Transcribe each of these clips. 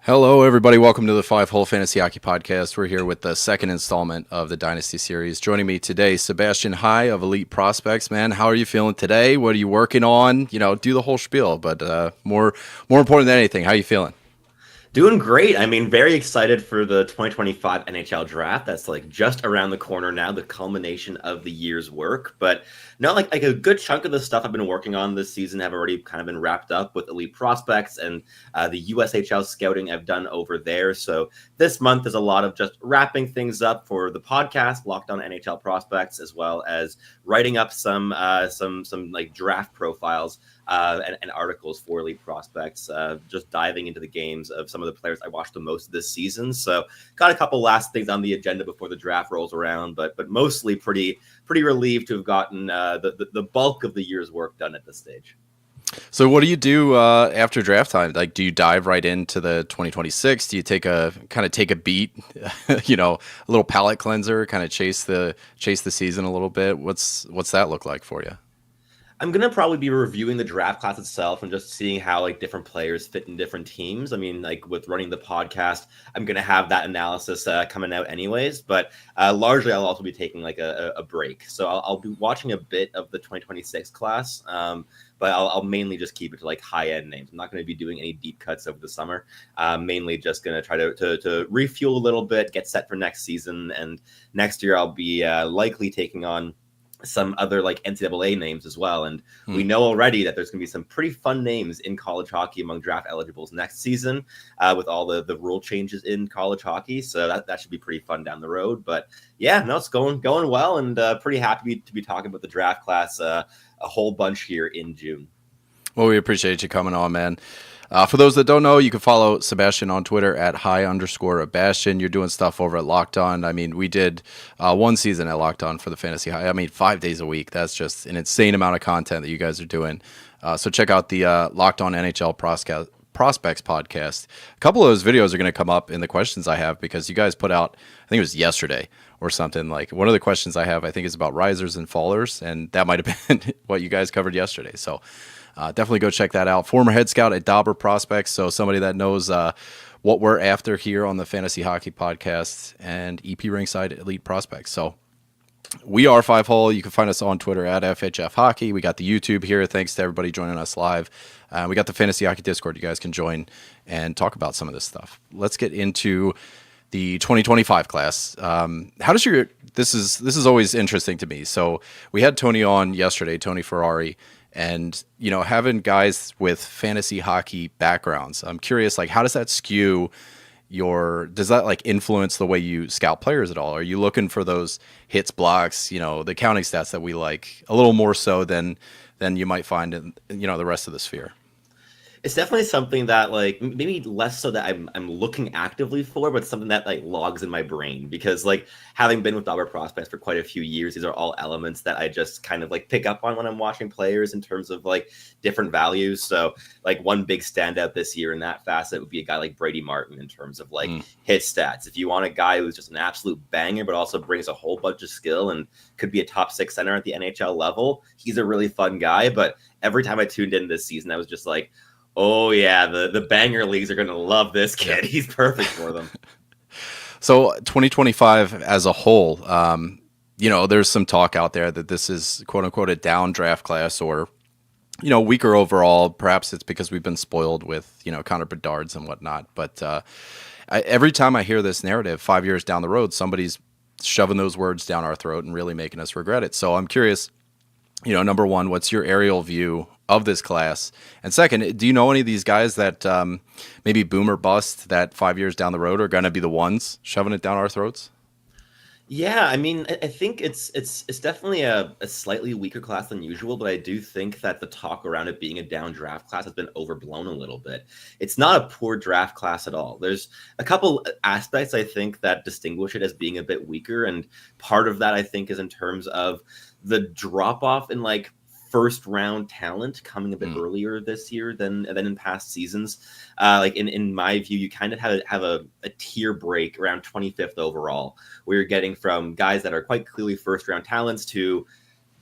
Hello, everybody. Welcome to the Five Hole Fantasy Hockey Podcast. We're here with the second installment of the Dynasty Series. Joining me today, Sebastian High of Elite Prospects. Man, how are you feeling today? What are you working on? Do the whole spiel. But more important than anything, how are you feeling? Doing great. I mean, very excited for the 2025 NHL draft. That's like just around the corner now, the culmination of the year's work. But no, like a good chunk of the stuff I've been working on this season have already kind of been wrapped up with Elite Prospects and the USHL scouting I've done over there. So this month is a lot of just wrapping things up for the podcast, Locked On NHL Prospects, as well as writing up some like draft profiles and articles for Elite Prospects, just diving into the games of some of the players I watched the most this season. So got a couple last things on the agenda before the draft rolls around, but mostly pretty relieved to have gotten the bulk of the year's work done at this stage. So what do you do after draft time? Like, do you dive right into the 2026? Do you take a beat, a little palate cleanser, kind of chase the season a little bit? What's that look like for you? I'm gonna probably be reviewing the draft class itself and just seeing how like different players fit in different teams. I mean, like with running the podcast, I'm gonna have that analysis coming out anyways. But largely, I'll also be taking like a break. So I'll be watching a bit of the 2026 class, but I'll mainly just keep it to like high end names. I'm not going to be doing any deep cuts over the summer. Mainly just going to try to refuel a little bit, get set for next season, and next year I'll be likely taking on some other like NCAA names as well. And we know already that there's going to be some pretty fun names in college hockey among draft eligibles next season with all the rule changes in college hockey. So that should be pretty fun down the road. But yeah, no, it's going well, and pretty happy to be talking about the draft class a whole bunch here in June. Well, we appreciate you coming on, man. For those that don't know, you can follow Sebastian on Twitter at @high_Bastion. You're doing stuff over at Locked On. I mean, we did one season at Locked On for the Fantasy High. I mean, 5 days a week. That's just an insane amount of content that you guys are doing. So check out the Locked On NHL Prospects podcast. A couple of those videos are going to come up in the questions I have because you guys put out, I think it was yesterday or something. Like one of the questions I have, I think, is about risers and fallers, and that might have been what you guys covered yesterday. So definitely go check that out. Former head scout at Prospects, so somebody that knows what we're after here on the Fantasy Hockey Podcast, and EP Ringside Elite Prospects. So we are Five Hole. You can find us on Twitter at FHF Hockey. We got the YouTube here. Thanks to everybody joining us live. We got the Fantasy Hockey Discord. You guys can join and talk about some of this stuff. Let's get into the 2025 class. How does this is always interesting to me. So we had Tony on yesterday, Tony Ferrari. And, having guys with fantasy hockey backgrounds, I'm curious, like, how does that skew does that like influence the way you scout players at all? Are you looking for those hits, blocks, the counting stats that we like a little more so than you might find in, the rest of the sphere? It's definitely something that like maybe less so that I'm looking actively for, but something that like logs in my brain, because like having been with Prospects for quite a few years, these are all elements that I just kind of like pick up on when I'm watching players in terms of like different values. So like one big standout this year in that facet would be a guy like Brady Martin in terms of like hit stats. If you want a guy who's just an absolute banger, but also brings a whole bunch of skill and could be a top 6 center at the NHL level, he's a really fun guy. But every time I tuned in this season, I was just like, oh, yeah, the banger leagues are going to love this kid. Yeah. He's perfect for them. So 2025 as a whole, there's some talk out there that this is, quote unquote, a down draft class or, weaker overall. Perhaps it's because we've been spoiled with, Connor Bedard's and whatnot. But every time I hear this narrative 5 years down the road, somebody's shoving those words down our throat and really making us regret it. So I'm curious, number one, what's your aerial view of this class? And second, do you know any of these guys that maybe boom or bust that 5 years down the road are going to be the ones shoving it down our throats? Yeah, I mean, I think it's definitely a slightly weaker class than usual, but I do think that the talk around it being a down draft class has been overblown a little bit. It's not a poor draft class at all. There's a couple aspects I think that distinguish it as being a bit weaker, and part of that I think is in terms of the drop off in like first round talent coming a bit earlier this year than in past seasons. Like in my view, you kind of have a tier break around 25th overall, where you're getting from guys that are quite clearly first round talents to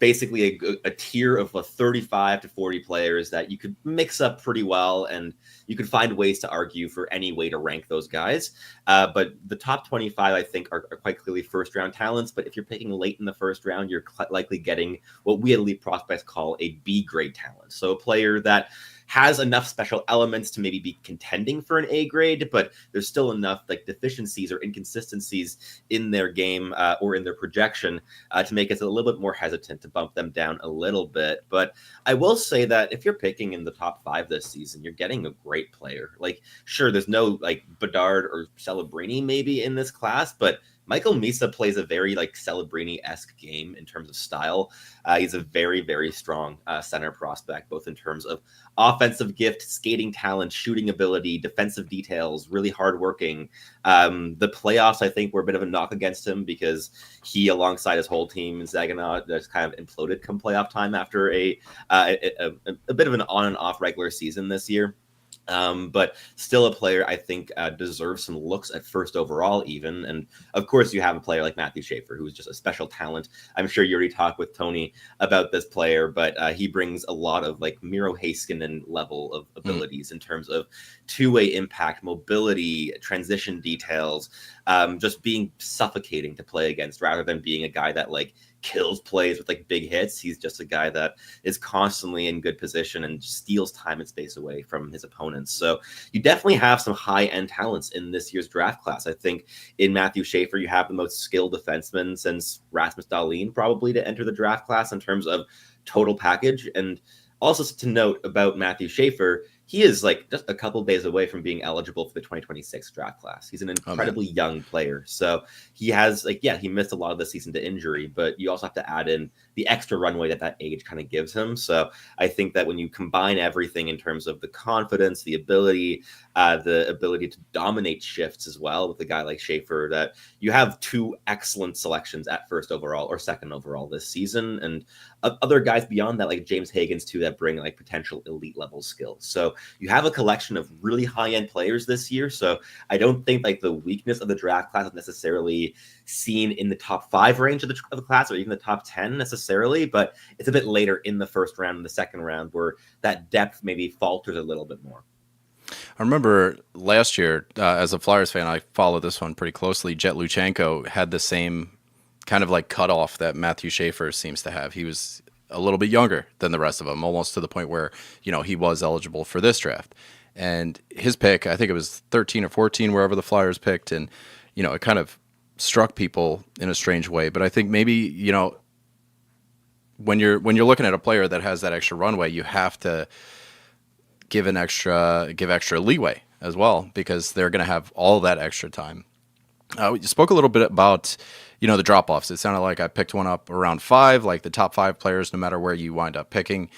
basically a tier of 35 to 40 players that you could mix up pretty well, and you could find ways to argue for any way to rank those guys. But the top 25, I think, are quite clearly first-round talents. But if you're picking late in the first round, you're likely getting what we at Elite Prospects call a B-grade talent. So a player that has enough special elements to maybe be contending for an A grade, but there's still enough like deficiencies or inconsistencies in their game or in their projection to make us a little bit more hesitant to bump them down a little bit. But I will say that if you're picking in the top 5 this season, you're getting a great player. Like, sure, there's no like Bedard or Celebrini maybe in this class, but Michael Misa plays a very like Celebrini-esque game in terms of style. He's a very, very strong center prospect, both in terms of offensive gift, skating talent, shooting ability, defensive details, really hardworking. The playoffs, I think, were a bit of a knock against him because he, alongside his whole team in Saginaw, just kind of imploded come playoff time after a bit of an on and off regular season this year. But still a player I think deserves some looks at first overall even. And of course you have a player like Matthew Schaefer, who's just a special talent. I'm sure you already talked with Tony about this player, but he brings a lot of like Miro Heiskanen level of abilities in terms of two-way impact, mobility, transition details, just being suffocating to play against rather than being a guy that like kills plays with like big hits. He's just a guy that is constantly in good position and steals time and space away from his opponents. So you definitely have some high-end talents in this year's draft class. I think in Matthew Schaefer, you have the most skilled defenseman since Rasmus Dahlin probably to enter the draft class in terms of total package. And also to note about Matthew Schaefer, he is like just a couple days away from being eligible for the 2026 draft class. He's an incredibly young player. So he has like, yeah, he missed a lot of the season to injury, but you also have to add in the extra runway that age kind of gives him. So I think that when you combine everything in terms of the confidence, the ability to dominate shifts as well with a guy like Schaefer, that you have 2 excellent selections at first overall or second overall this season. And other guys beyond that, like James Higgins too, that bring like potential elite level skills. So you have a collection of really high-end players this year. So I don't think like the weakness of the draft class is necessarily seen in the top 5 range of the class or even the top 10 necessarily, but it's a bit later in the first round and the second round where that depth maybe falters a little bit more. I remember last year, as a Flyers fan, I followed this one pretty closely. Jet Luchenko had the same kind of like cutoff that Matthew Schaefer seems to have. He was a little bit younger than the rest of them, almost to the point where, you know, he was eligible for this draft. And his pick, I think it was 13 or 14, wherever the Flyers picked. And, you know, it kind of struck people in a strange way. But I think maybe, you know, when you're looking at a player that has that extra runway, you have to give extra leeway as well, because they're going to have all that extra time. We spoke a little bit about, you know, the drop-offs. It sounded like I picked one up around 5, like the top 5 players, no matter where you wind up picking,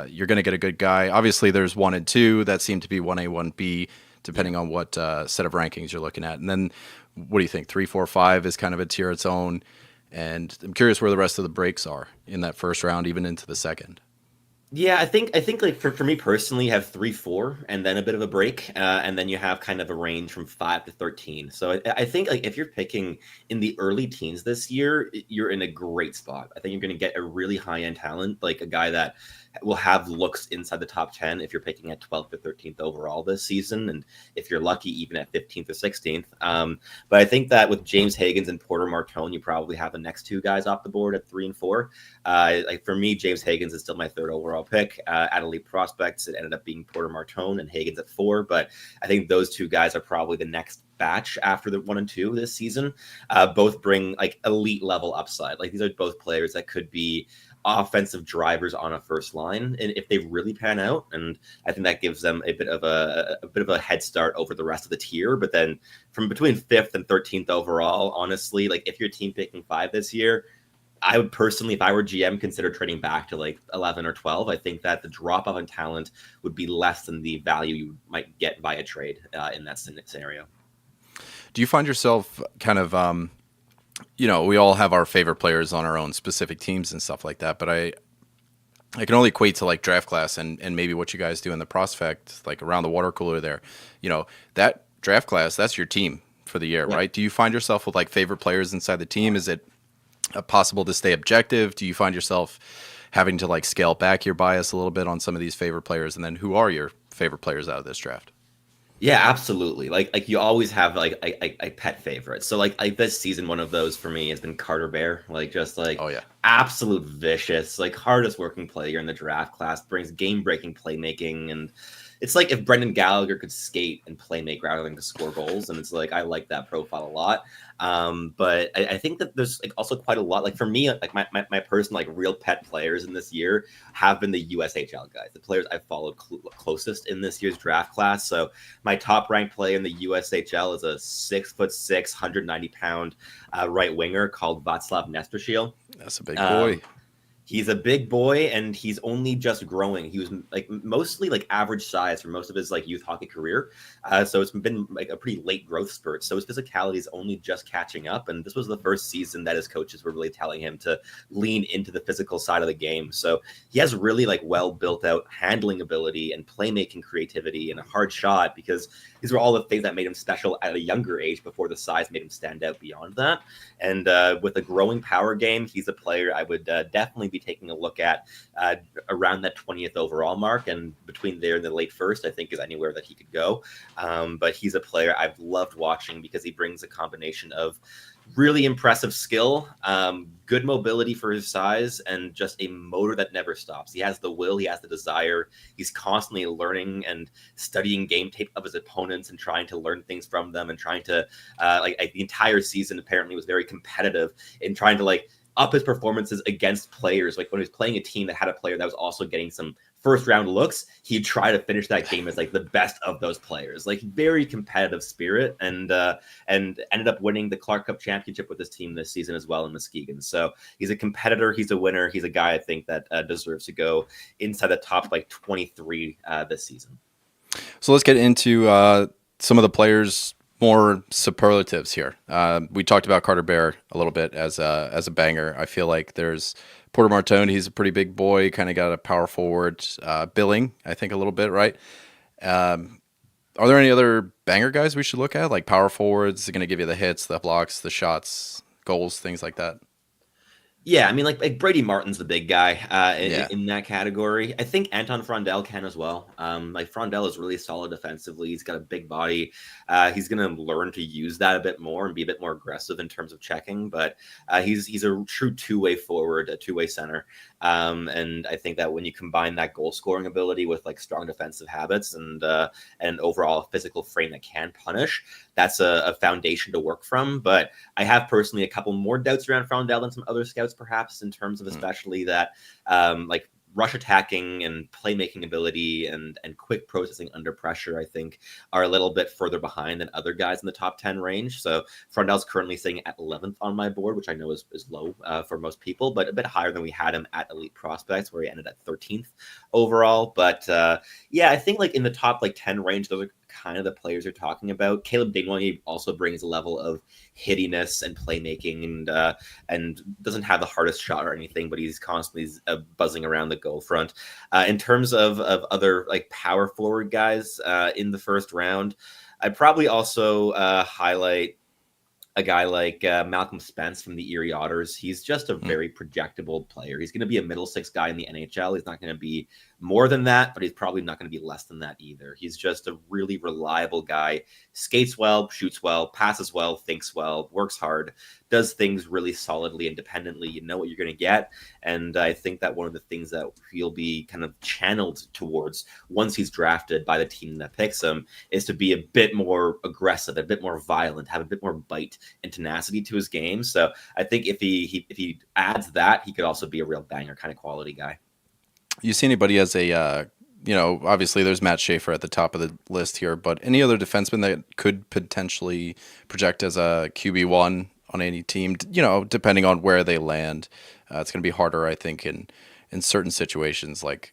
you're going to get a good guy. Obviously, there's 1 and 2 that seem to be 1A, 1B, depending on what set of rankings you're looking at. And then, what do you think? 3, 4, 5 is kind of a tier its own. And I'm curious where the rest of the breaks are in that first round, even into the second. Yeah, I think like for me personally, you have 3, 4, and then a bit of a break, and then you have kind of a range from 5 to 13. So I think like if you're picking in the early teens this year, you're in a great spot. I think you're going to get a really high end talent, like a guy that will have looks inside the top 10 if you're picking at 12th to 13th overall this season, and if you're lucky, even at 15th or 16th. But I think that with James Higgins and Porter Martone, you probably have the next 2 guys off the board at 3 and 4. Like for me, James Higgins is still my 3rd overall pick. At Elite Prospects, it ended up being Porter Martone and Higgins at 4, but I think those 2 guys are probably the next batch after the 1 and 2 this season. Both bring like elite level upside. Like these are both players that could be offensive drivers on a first line, and if they really pan out, and I think that gives them a bit of a head start over the rest of the tier. But then from between 5th and 13th overall, honestly, like if your team picking 5 this year, I would personally, if I were GM, consider trading back to like 11 or 12. I think that the drop off in talent would be less than the value you might get via trade in that scenario. Do you find yourself kind of, you know, we all have our favorite players on our own specific teams and stuff like that, but I can only equate to like draft class and maybe what you guys do in the prospect, like around the water cooler there. You know, that draft class, that's your team for the year, right? Do you find yourself with like favorite players inside the team? Is it possible to stay objective? Do you find yourself having to like scale back your bias a little bit on some of these favorite players? And then who are your favorite players out of this draft? Yeah, absolutely. Like you always have like a pet favorite. So like this season, one of those for me has been Carter Bear. Like just like Oh yeah. absolute vicious, like hardest working player in the draft class, brings game breaking playmaking, and it's like if Brendan Gallagher could skate and play make rather than to score goals, and it's like I like that profile a lot. But I think that there's like also quite a lot. Like for me, like my personal like real pet players in this year have been the USHL guys, the players I followed closest in this year's draft class. So my top ranked player in the USHL is a 6'6", 190-pound right winger called Václav Nestrashil. That's a big boy. He's a big boy, and he's only just growing. He was like mostly like average size for most of his like youth hockey career, so it's been like a pretty late growth spurt. So his physicality is only just catching up, and this was the first season that his coaches were really telling him to lean into the physical side of the game. So he has really like well built out handling ability and playmaking creativity and a hard shot, because these were all the things that made him special at a younger age before the size made him stand out beyond that. And with a growing power game, he's a player I would definitely be taking a look at around that 20th overall mark, and between there and the late first, I think is anywhere that he could go. But he's a player I've loved watching because he brings a combination of really impressive skill, good mobility for his size, and just a motor that never stops. He has the will, he has the desire. He's constantly learning and studying game tape of his opponents and trying to learn things from them, and trying to like the entire season apparently was very competitive in trying to like up his performances against players. Like when he was playing a team that had a player that was also getting some first round looks, he'd try to finish that game as like the best of those players. Like very competitive spirit, and ended up winning the Clark Cup championship with his team this season as well in Muskegon. So he's a competitor, he's a winner, he's a guy I think that deserves to go inside the top like 23 this season. So let's get into some of the players' more superlatives here. We talked about Carter Bear a little bit as a banger. I feel like there's Porter Martone. He's a pretty big boy, kind of got a power forward billing, I think, a little bit, right? Are there any other banger guys we should look at, like power forwards? They're going to give you the hits, the blocks, the shots, goals, things like that. Yeah, I mean, like Brady Martin's the big guy Yeah. in that category. I think Anton Frondel can as well. Like Frondel is really solid defensively. He's got a big body. He's going to learn to use that a bit more and be a bit more aggressive in terms of checking. But he's a true two-way forward, a two-way center. And I think that when you combine that goal scoring ability with like strong defensive habits and overall physical frame that can punish, that's a foundation to work from. But I have personally a couple more doubts around Frondel than some other scouts, perhaps, in terms of especially that like rush attacking and playmaking ability and quick processing under pressure, I think, are a little bit further behind than other guys in the top 10 range. So Frondel's currently sitting at 11th on my board, which I know is low for most people, but a bit higher than we had him at Elite Prospects, where he ended at 13th overall. But yeah, I think like in the top like 10 range, those are kind of the players you're talking about. Caleb Desnoyers also brings a level of hittiness and playmaking, and doesn't have the hardest shot or anything, but he's constantly buzzing around the goal front. In terms of other like power forward guys in the first round, I'd probably also highlight a guy like Malcolm Spence from the Erie Otters. He's just a very projectable player. He's going to be a middle six guy in the NHL. He's not going to be more than that, but he's probably not going to be less than that either. He's just a really reliable guy, skates well, shoots well, passes well, thinks well, works hard, does things really solidly, independently. You know what you're going to get. And I think that one of the things that he'll be kind of channeled towards once he's drafted by the team that picks him is to be a bit more aggressive, a bit more violent, have a bit more bite and tenacity to his game. So I think if he adds that, he could also be a real banger kind of quality guy. You see anybody as a, obviously there's Matt Schaefer at the top of the list here, but any other defenseman that could potentially project as a QB1 on any team, depending on where they land, it's going to be harder, I think, in certain situations. Like,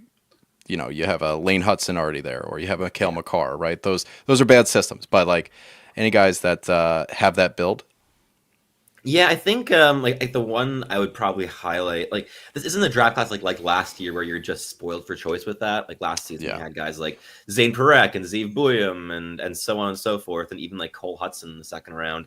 you have a Lane Hudson already there, or you have a Cale McCarr, right? Those are bad systems, but like any guys that have that build. Yeah, I think like the one I would probably highlight, like this isn't the draft class like last year where you're just spoiled for choice with that. Like last season, we had guys like Zane Perek and Zeev Buyum and so on and so forth, and even like Cole Hudson in the second round.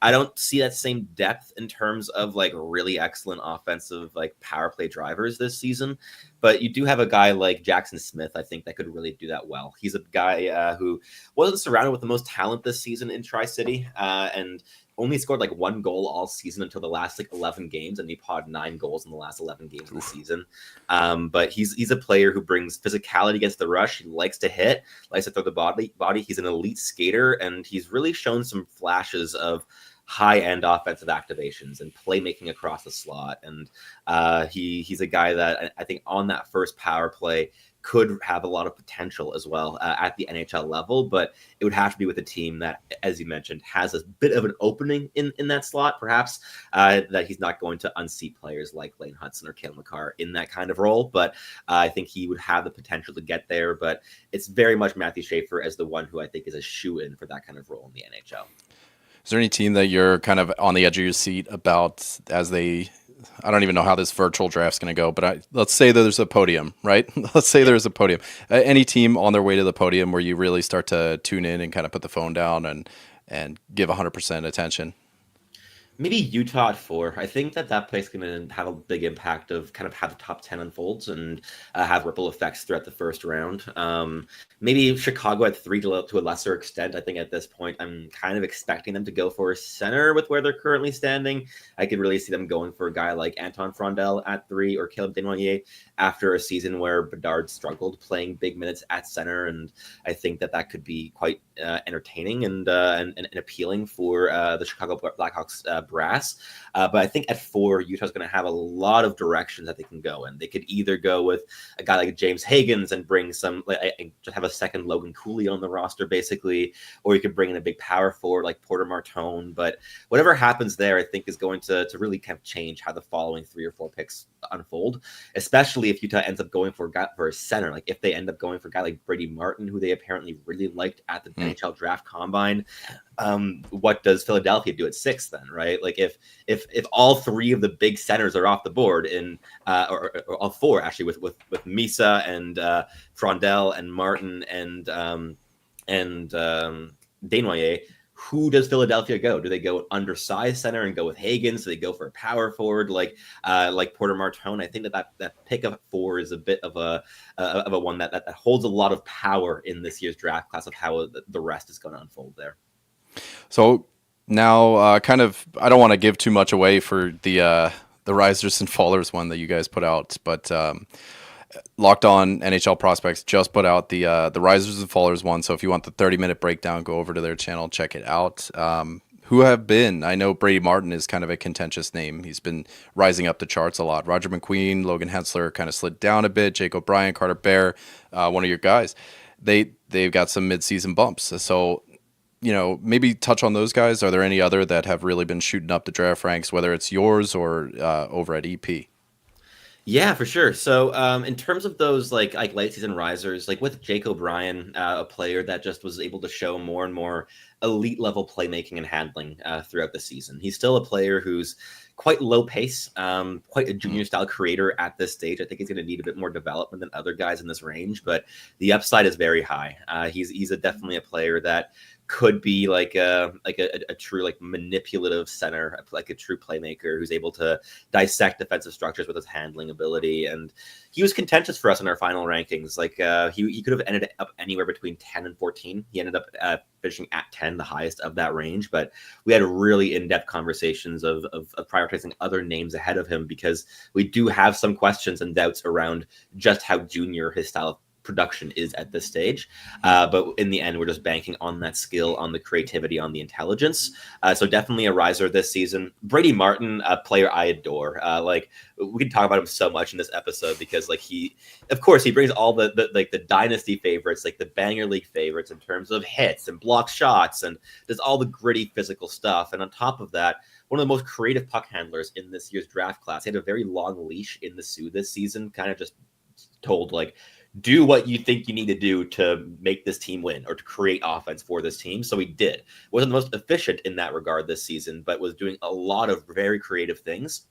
I don't see that same depth in terms of like really excellent offensive like power play drivers this season. But you do have a guy like Jackson Smith, I think, that could really do that well. He's a guy who wasn't surrounded with the most talent this season in Tri-City, and only scored like 1 goal all season until the last like 11 games, and he pawed 9 goals in the last 11 games of the season. But he's a player who brings physicality against the rush. He likes to hit, likes to throw the body. He's an elite skater, and he's really shown some flashes of high-end offensive activations and playmaking across the slot. And he's a guy that I think on that first power play could have a lot of potential as well at the NHL level, but it would have to be with a team that, as you mentioned, has a bit of an opening in that slot, perhaps, that he's not going to unseat players like Lane Hudson or Cale Makar in that kind of role. But I think he would have the potential to get there, but it's very much Matthew Schaefer as the one who I think is a shoe-in for that kind of role in the NHL. Is there any team that you're kind of on the edge of your seat about as they, I don't even know how this virtual draft's going to go, but let's say that there's a podium, right? Let's say there's a podium. Any team on their way to the podium where you really start to tune in and kind of put the phone down and give 100% attention? Maybe Utah at 4. I think that place is going to have a big impact of kind of how the top 10 unfolds and have ripple effects throughout the first round. Maybe Chicago at 3 to a lesser extent. I think at this point, I'm kind of expecting them to go for a center with where they're currently standing. I could really see them going for a guy like Anton Frondel at 3 or Caleb Desnoyers after a season where Bedard struggled playing big minutes at center. And I think that could be quite entertaining and appealing for the Chicago Blackhawks brass. But I think at 4, Utah's going to have a lot of directions that they can go in. They could either go with a guy like James Higgins and bring some, just have a second Logan Cooley on the roster, basically, or you could bring in a big power forward like Porter Martone. But whatever happens there, I think is going to really kind of change how the following 3 or 4 picks unfold, especially if Utah ends up going for a center. Like if they end up going for a guy like Brady Martin, who they apparently really liked at the NHL Draft Combine. What does Philadelphia do at 6 then, right? Like if all 3 of the big centers are off the board or all 4 actually with Misa and Frondel and Martin and Desnoyers, who does Philadelphia go? Do they go undersized center and go with Higgins? Do they go for a power forward like Porter Martone? I think that pick up 4 is a bit of a one that holds a lot of power in this year's draft class of how the rest is going to unfold there. So now, kind of, I don't want to give too much away for the risers and fallers one that you guys put out, but Locked On NHL Prospects just put out the risers and fallers one. So if you want the 30-minute breakdown, go over to their channel, check it out. Who have been? I know Brady Martin is kind of a contentious name. He's been rising up the charts a lot. Roger McQueen, Logan Hensler kind of slid down a bit. Jake O'Brien, Carter Bear, one of your guys. They've got some midseason bumps. So, maybe touch on those guys. Are there any other that have really been shooting up the draft ranks, whether it's yours or over at EP? Yeah, for sure. So in terms of those like late season risers, like with Jake O'Brien, a player that just was able to show more and more elite level playmaking and handling throughout the season. He's still a player who's quite low pace, quite a junior style creator at this stage. I think he's going to need a bit more development than other guys in this range, but the upside is very high. He's definitely a player that could be like a true like manipulative center, like a true playmaker who's able to dissect defensive structures with his handling ability. And he was contentious for us in our final rankings. Like he could have ended up anywhere between 10 and 14. He ended up finishing at 10, the highest of that range. But we had really in-depth conversations of prioritizing other names ahead of him because we do have some questions and doubts around just how junior his style of production is at this stage. But in the end, we're just banking on that skill, on the creativity, on the intelligence. So definitely a riser this season. Brady Martin, a player I adore. Like we can talk about him so much in this episode because like he brings all the dynasty favorites, like the banger league favorites in terms of hits and block shots and does all the gritty physical stuff. And on top of that, one of the most creative puck handlers in this year's draft class. He had a very long leash in the Sioux this season, kind of just told like, do what you think you need to do to make this team win or to create offense for this team. So he did. Wasn't the most efficient in that regard this season, but was doing a lot of very creative things.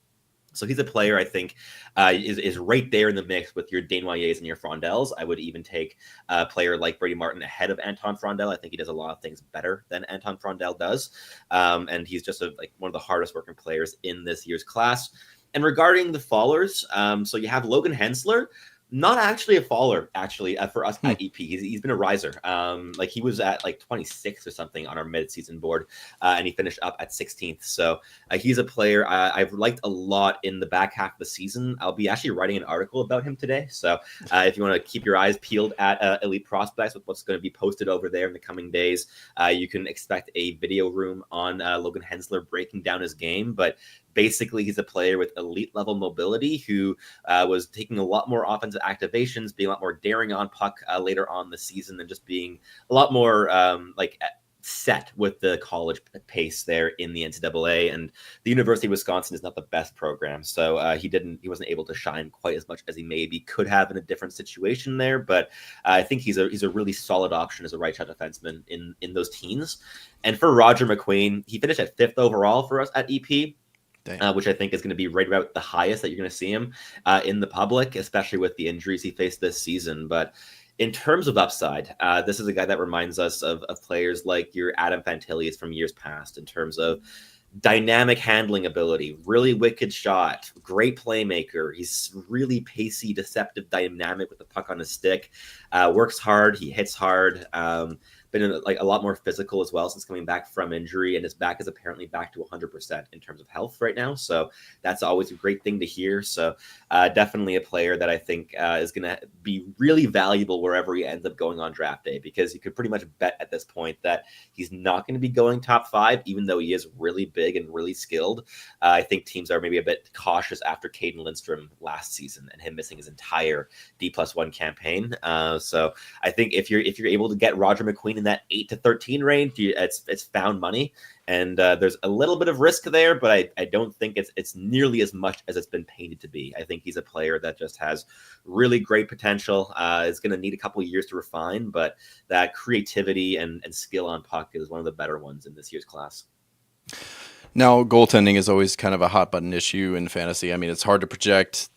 So he's a player I think is right there in the mix with your Desnoyers and your Frondels. I would even take a player like Brady Martin ahead of Anton Frondel. I think he does a lot of things better than Anton Frondel does. And he's just one of the hardest working players in this year's class. And regarding the fallers, so you have Logan Hensler. Not actually a faller, for us at EP. He's been a riser. He was at 26th or something on our mid-season board, and he finished up at 16th. So he's a player I've liked a lot in the back half of the season. I'll be actually writing an article about him today. So if you want to keep your eyes peeled at Elite Prospects with what's going to be posted over there in the coming days, you can expect a video room on Logan Hensler breaking down his game. But basically, he's a player with elite level mobility who was taking a lot more offensive activations, being a lot more daring on puck later on the season, and just being a lot more set with the college pace there in the NCAA. And the University of Wisconsin is not the best program, so he wasn't able to shine quite as much as he maybe could have in a different situation there. But I think he's a really solid option as a right shot defenseman in those teens. And for Roger McQueen, he finished at 5th overall for us at EP. Which I think is going to be right about the highest that you're going to see him in the public, especially with the injuries he faced this season. But in terms of upside, this is a guy that reminds us of players like your Adam Fantilli's from years past in terms of dynamic handling ability, really wicked shot, great playmaker. He's really pacey, deceptive, dynamic with the puck on his stick, works hard, he hits hard. Been a lot more physical as well since coming back from injury, and his back is apparently back to 100% in terms of health right now. So that's always a great thing to hear. So definitely a player that I think is going to be really valuable wherever he ends up going on draft day, because you could pretty much bet at this point that he's not going to be going top 5, even though he is really big and really skilled. I think teams are maybe a bit cautious after Caden Lindstrom last season and him missing his entire D+1 campaign. So I think if you're able to get Roger McQueen in that 8 to 13 range, it's found money. And there's a little bit of risk there, but I don't think it's nearly as much as it's been painted to be. I think he's a player that just has really great potential. Is going to need a couple of years to refine, but that creativity and skill on puck is one of the better ones in this year's class. Now, goaltending is always kind of a hot button issue in fantasy. I mean, it's hard to project,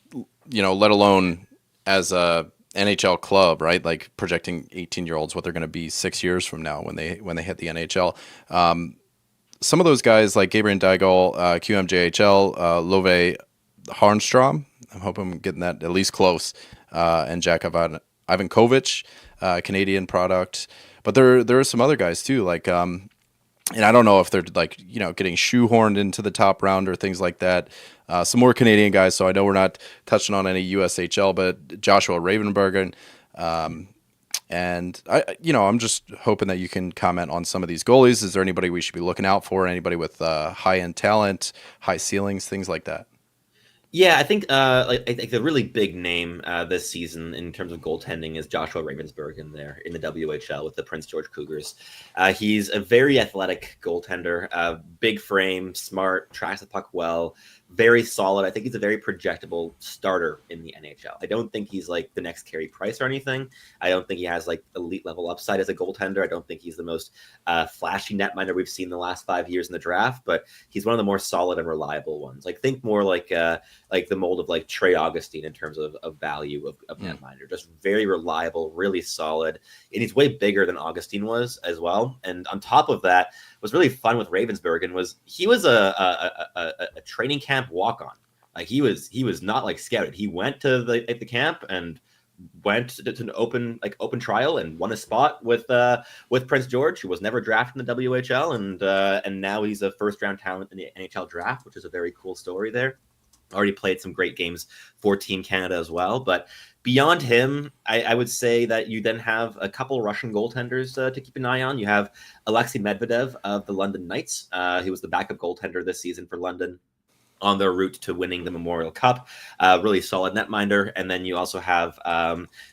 let alone as a NHL club, right? Like projecting 18-year-olds what they're going to be 6 years from now when they hit the NHL. Some of those guys like Gabriel Daigle, QMJHL, Love Harnstrom, I hope I'm getting that at least close, and Jack Ivankovic, Canadian product. But there are some other guys too, like and I don't know if they're getting shoehorned into the top round or things like that. Some more Canadian guys, so I know we're not touching on any USHL, but Joshua Ravenbergen. And I'm just hoping that you can comment on some of these goalies. Is there anybody we should be looking out for? Anybody with high-end talent, high ceilings, things like that? Yeah, I think I think the really big name this season in terms of goaltending is Joshua Ravensbergen there in the WHL with the Prince George Cougars. He's a very athletic goaltender, big frame, smart, tracks the puck well, very solid. I think he's a very projectable starter in the NHL. I don't think he's like the next Carey Price or anything. I don't think he has like elite level upside as a goaltender. I don't think he's the most flashy netminder we've seen the last 5 years in the draft, but he's one of the more solid and reliable ones. Like think more like the mold of like Trey Augustine in terms of value of netminder. Just very reliable, really solid, and he's way bigger than Augustine was as well. And on top of that, what's really fun with Ravensbergen was he was a training camp walk-on. Like he was not like scouted. He went to the camp and went to an open trial and won a spot with Prince George, who was never drafted in the WHL, and now he's a first round talent in the NHL draft, which is a very cool story there. Already played some great games for Team Canada as well. But beyond him, I would say that you then have a couple Russian goaltenders to keep an eye on. You have Alexei Medvedev of the London Knights. He was the backup goaltender this season for London on their route to winning the Memorial Cup. Really solid netminder. And then you also have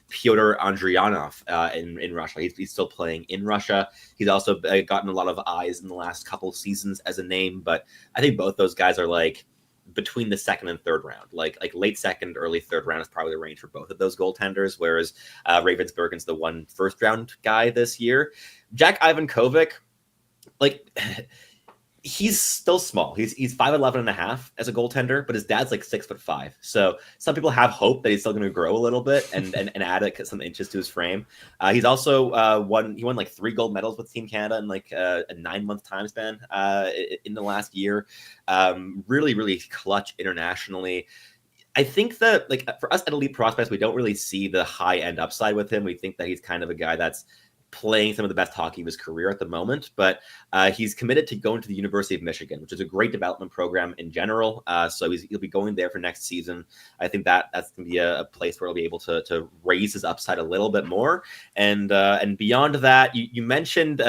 Pyotr Andrianov in Russia. He's still playing in Russia. He's also gotten a lot of eyes in the last couple seasons as a name. But I think both those guys are like between the second and third round, like late second, early third round is probably the range for both of those goaltenders. Whereas Ravensbergen's the one first round guy this year. Jack Ivankovic, like He's still small. He's 5'11" and a half as a goaltender, but his dad's like 6'5". So some people have hope that he's still going to grow a little bit and add some inches to his frame. He's also won like 3 gold medals with Team Canada in like a 9-month time span in the last year. Really, really clutch internationally. I think that like for us at Elite Prospects, we don't really see the high end upside with him. We think that he's kind of a guy that's playing some of the best hockey of his career at the moment, but he's committed to going to the University of Michigan, which is a great development program in general. So he'll be going there for next season. I think that's going to be a place where he'll be able to raise his upside a little bit more. And beyond that, you mentioned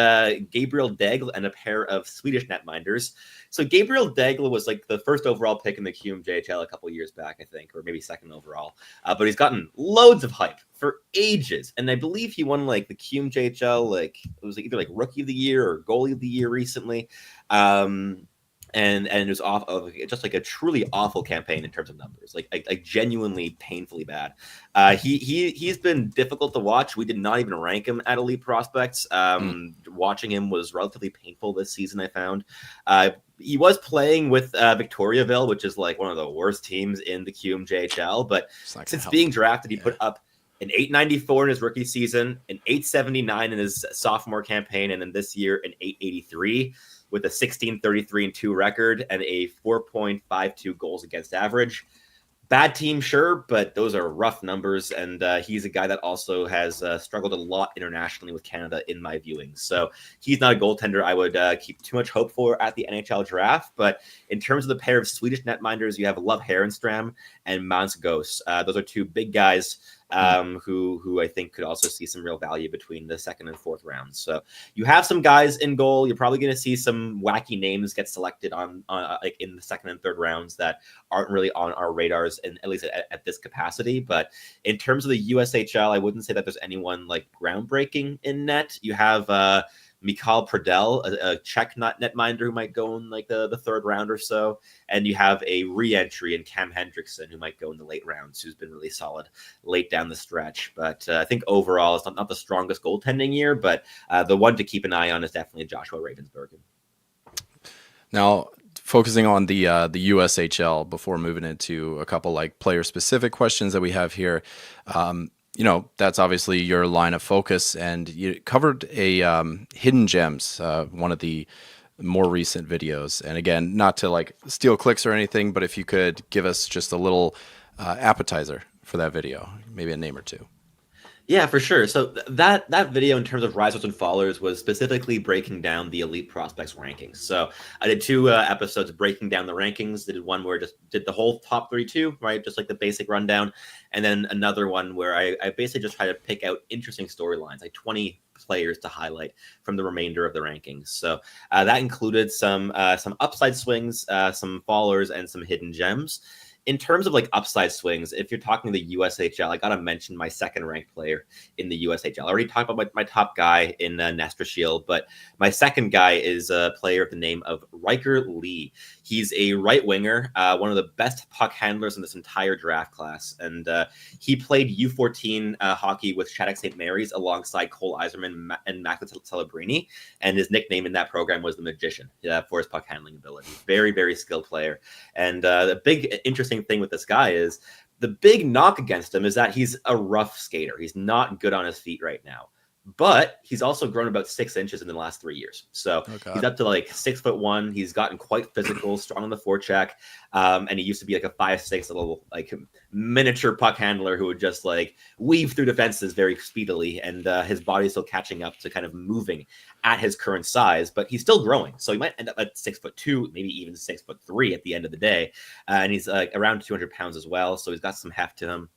Gabriel Daigle and a pair of Swedish netminders. So Gabriel Daigle was like the first overall pick in the QMJHL a couple of years back, I think, or maybe second overall. But he's gotten loads of hype for ages. And I believe he won like the QMJHL, like it was either like Rookie of the Year or Goalie of the Year recently. And it was off of just like a truly awful campaign in terms of numbers, like genuinely painfully bad. He's been difficult to watch. We did not even rank him at Elite Prospects. Watching him was relatively painful this season, I found. He was playing with Victoriaville, which is like one of the worst teams in the QMJHL. But since being drafted, he put up an 894 in his rookie season, an 879 in his sophomore campaign, and then this year an 883 with a 16-33-2 record and a 4.52 goals against average. Bad team, sure, but those are rough numbers, and he's a guy that also has struggled a lot internationally with Canada in my viewing. So he's not a goaltender I would keep too much hope for at the NHL draft, but in terms of the pair of Swedish netminders, you have Love Herenstram and Mans Ghost. Those are 2 big guys who I think could also see some real value between the second and fourth rounds. So you have some guys in goal. You're probably going to see some wacky names get selected on like in the second and third rounds that aren't really on our radars, and at least at this capacity. But in terms of the USHL, I wouldn't say that there's anyone like groundbreaking in net. You have Mikhail Pradel, a Czech netminder who might go in like the third round or so. And you have a re-entry in Cam Hendrickson who might go in the late rounds, who's been really solid late down the stretch. But I think overall it's not the strongest goaltending year, but the one to keep an eye on is definitely Joshua Ravensbergen. Now, focusing on the USHL before moving into a couple like player-specific questions that we have here, that's obviously your line of focus, and you covered a Hidden Gems, one of the more recent videos. And again, not to like steal clicks or anything, but if you could give us just a little appetizer for that video, maybe a name or two. Yeah, for sure. So that video in terms of risers and fallers was specifically breaking down the Elite Prospects rankings. So I did 2 episodes breaking down the rankings. I did one where I just did the whole top 32, right? Just like the basic rundown. And then another one where I basically just try to pick out interesting storylines, like 20 players to highlight from the remainder of the rankings. So that included some upside swings, some fallers, and some hidden gems. In terms of like upside swings, if you're talking the USHL, I got to mention my second ranked player in the USHL. I already talked about my top guy in Nestor Shield, but my second guy is a player of the name of Riker Lee. He's a right winger, one of the best puck handlers in this entire draft class. And he played U14 hockey with Shattuck St. Mary's alongside Cole Eiserman and Max Celebrini. And his nickname in that program was the Magician for his puck handling ability. Very, very skilled player. And the big interesting thing with this guy is the big knock against him is that he's a rough skater. He's not good on his feet right now, but he's also grown about 6 inches in the last 3 years. So he's up to like 6'1". He's gotten quite physical, strong on the forecheck. And he used to be like a 5'6" little like miniature puck handler who would just like weave through defenses very speedily. And his body's still catching up to kind of moving at his current size, but he's still growing. So he might end up at 6'2", maybe even 6'3" at the end of the day. And he's around 200 pounds as well. So he's got some heft to him.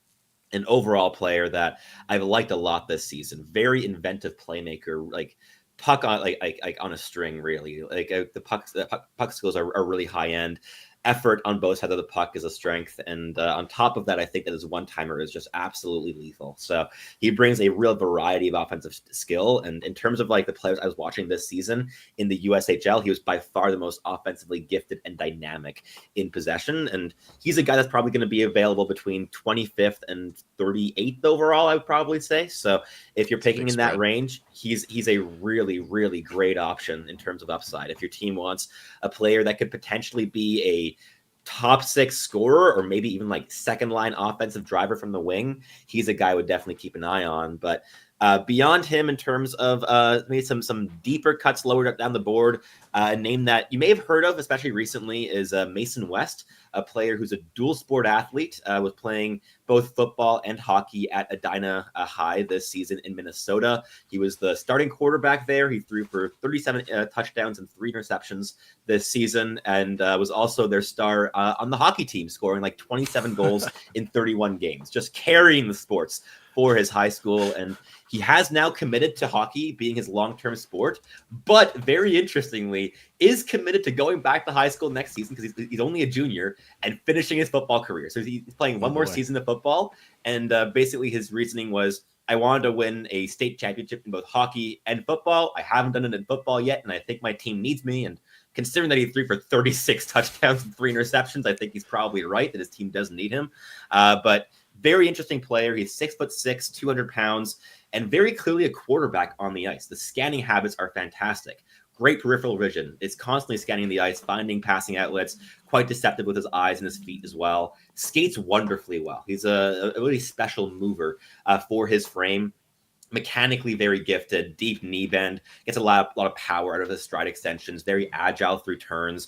An overall player that I've liked a lot this season. Very inventive playmaker, like puck on like on a string, really. Like the puck skills are really high end. effort on both sides of the puck is a strength. And on top of that, I think that his one-timer is just absolutely lethal. So he brings a real variety of offensive skill. And in terms of like the players I was watching this season in the USHL, he was by far the most offensively gifted and dynamic in possession. And he's a guy that's probably going to be available between 25th and 38th overall, I would probably say. So if you're picking in that range, he's a really, really great option in terms of upside. If your team wants a player that could potentially be a top 6 scorer or maybe even like second line offensive driver from the wing, he's a guy I would definitely keep an eye on. But beyond him, in terms of maybe some deeper cuts lower down the board, a name that you may have heard of, especially recently, is Mason West, a player who's a dual sport athlete, was playing both football and hockey at Edina High this season in Minnesota. He was the starting quarterback there. He threw for 37 touchdowns and 3 interceptions this season, and was also their star on the hockey team, scoring like 27 goals in 31 games, just carrying the sports for his high school. And he has now committed to hockey being his long-term sport, but very interestingly is committed to going back to high school next season because he's only a junior and finishing his football career. So he's playing one more season of football. And basically his reasoning was, I wanted to win a state championship in both hockey and football. I haven't done it in football yet, and I think my team needs me. And considering that he threw for 36 touchdowns and 3 interceptions, I think he's probably right that his team does need him. But very interesting player. He's 6'6", 200 pounds, and very clearly a quarterback on the ice. The scanning habits are fantastic. Great peripheral vision. It's constantly scanning the ice, finding passing outlets, quite deceptive with his eyes and his feet as well. Skates wonderfully well. He's a really special mover for his frame. Mechanically very gifted, deep knee bend, gets a lot of power out of his stride extensions, very agile through turns,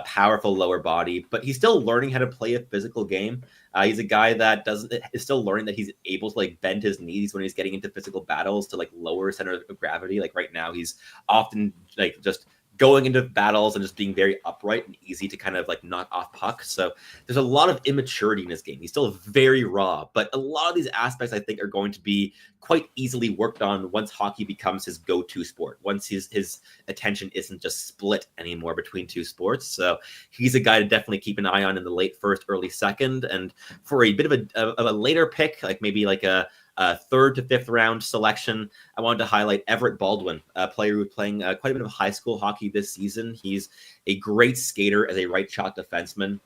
powerful lower body, but he's still learning how to play a physical game. He's a guy that is still learning that he's able to like bend his knees when he's getting into physical battles to like lower center of gravity. Like right now, he's often like just going into battles and just being very upright and easy to kind of like knock off pucks. So there's a lot of immaturity in his game. He's still very raw, but a lot of these aspects I think are going to be quite easily worked on once hockey becomes his go-to sport, once his attention isn't just split anymore between 2 sports. So he's a guy to definitely keep an eye on in the late first, early second. And for a bit of a later pick, like maybe like a 3rd to 5th round selection, I wanted to highlight Everett Baldwin, a player who's playing quite a bit of high school hockey this season. He's a great skater as a right shot defenseman.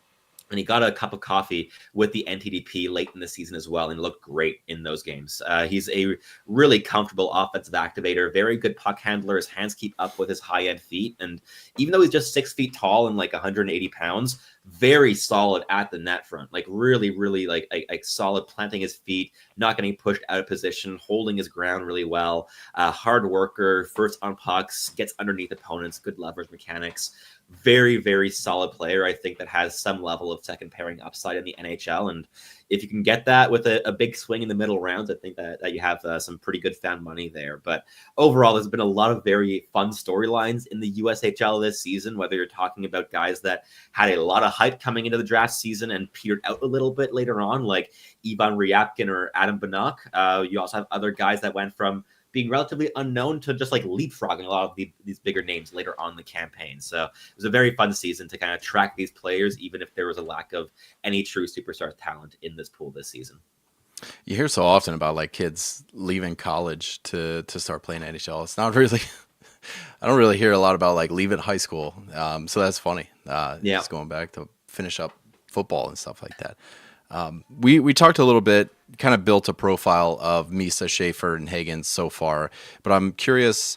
And he got a cup of coffee with the NTDP late in the season as well and looked great in those games. He's a really comfortable offensive activator, very good puck handler. His hands keep up with his high-end feet. And even though he's just 6 feet tall and like 180 pounds, very solid at the net front, like really, really like solid, planting his feet, not getting pushed out of position, holding his ground really well. Hard worker, first on pucks, gets underneath opponents, good leverage mechanics. Very, very solid player, I think, that has some level of second pairing upside in the NHL. And if you can get that with a big swing in the middle rounds, I think that you have some pretty good found money there. But overall, there's been a lot of very fun storylines in the USHL this season, whether you're talking about guys that had a lot of hype coming into the draft season and petered out a little bit later on, like Ivan Ryabkin or Adam Bannock. You also have other guys that went from being relatively unknown to just like leapfrogging a lot of these bigger names later on in the campaign. So it was a very fun season to kind of track these players, even if there was a lack of any true superstar talent in this pool this season. You hear so often about like kids leaving college to start playing NHL. It's not really, I don't really hear a lot about like leaving high school. So that's funny. Just going back to finish up football and stuff like that. We talked a little bit, kind of built a profile of Misa, Schaefer, and Higgins so far, but I'm curious,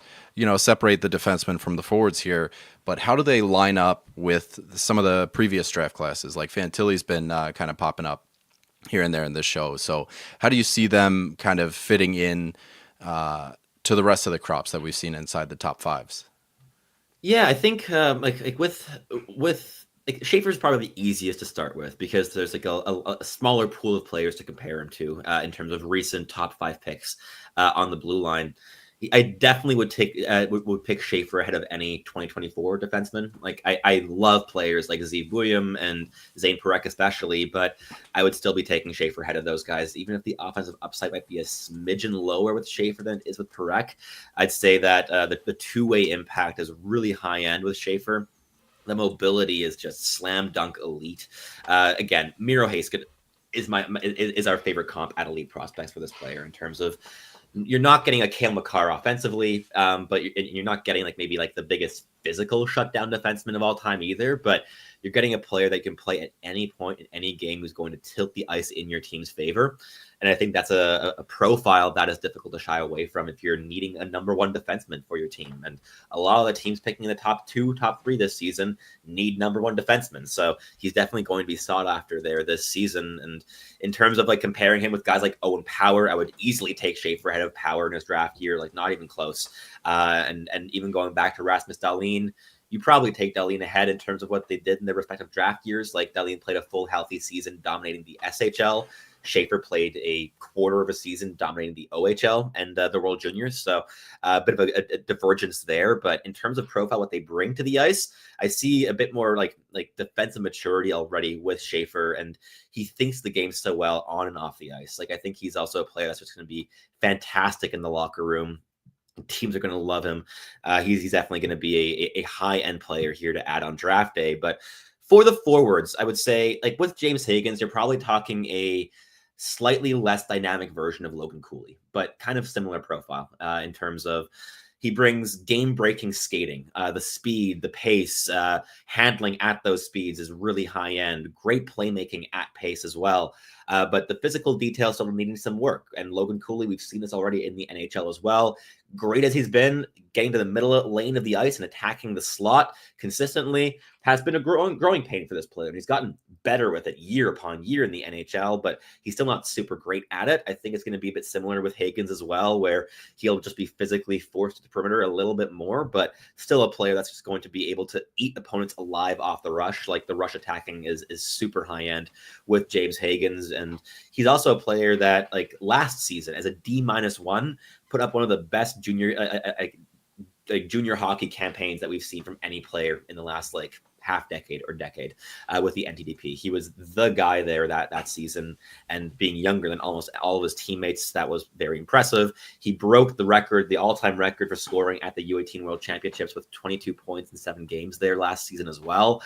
separate the defensemen from the forwards here, but how do they line up with some of the previous draft classes? Like Fantilli's been kind of popping up here and there in this show. So how do you see them kind of fitting in to the rest of the crops that we've seen inside the top 5s? Yeah, I think like with Schaefer's probably the easiest to start with because there's like a smaller pool of players to compare him to in terms of recent top 5 picks on the blue line. I definitely would pick Schaefer ahead of any 2024 defenseman. Like I love players like Zeev William and Zane Parekh especially, but I would still be taking Schaefer ahead of those guys, even if the offensive upside might be a smidgen lower with Schaefer than it is with Parekh. I'd say that the two-way impact is really high end with Schaefer. The mobility is just slam dunk elite. Again, Miro Heiskanen is our favorite comp at Elite Prospects for this player in terms of you're not getting a Cale Makar offensively, but you're not getting like maybe like the biggest physical shutdown defenseman of all time either. But you're getting a player that can play at any point in any game who's going to tilt the ice in your team's favor. And I think that's a profile that is difficult to shy away from if you're needing a number one defenseman for your team. And a lot of the teams picking in the top 2, top 3 this season need number one defensemen. So he's definitely going to be sought after there this season. And in terms of like comparing him with guys like Owen Power, I would easily take Schaefer ahead of Power in his draft year, like not even close. And even going back to Rasmus Dahlin, you probably take Dahlin ahead in terms of what they did in their respective draft years. Like Dahlin played a full healthy season dominating the SHL. Schaefer played a quarter of a season dominating the OHL and the World Juniors. So a bit of a divergence there. But in terms of profile, what they bring to the ice, I see a bit more like defensive maturity already with Schaefer. And he thinks the game so well on and off the ice. Like I think he's also a player that's just going to be fantastic in the locker room. Teams are going to love him. He's definitely going to be a high-end player here to add on draft day. But for the forwards, I would say, like with James Higgins, you're probably talking a slightly less dynamic version of Logan Cooley, but kind of similar profile in terms of he brings game-breaking skating, the speed, the pace, handling at those speeds is really high-end. Great playmaking at pace as well. But the physical details still needing some work. And Logan Cooley, we've seen this already in the NHL as well. Great as he's been, getting to the middle lane of the ice and attacking the slot consistently has been a growing pain for this player. And he's gotten better with it year upon year in the NHL, but he's still not super great at it. I think it's going to be a bit similar with Higgins as well, where he'll just be physically forced to the perimeter a little bit more, but still a player that's just going to be able to eat opponents alive off the rush. Like the rush attacking is super high end with James Higgins. And he's also a player that like last season as a D-1 put up one of the best junior hockey campaigns that we've seen from any player in the last like half decade or decade with the NTDP. He was the guy there that season, and being younger than almost all of his teammates, that was very impressive. He broke the record, the all-time record for scoring at the U18 World Championships with 22 points in 7 games there last season as well,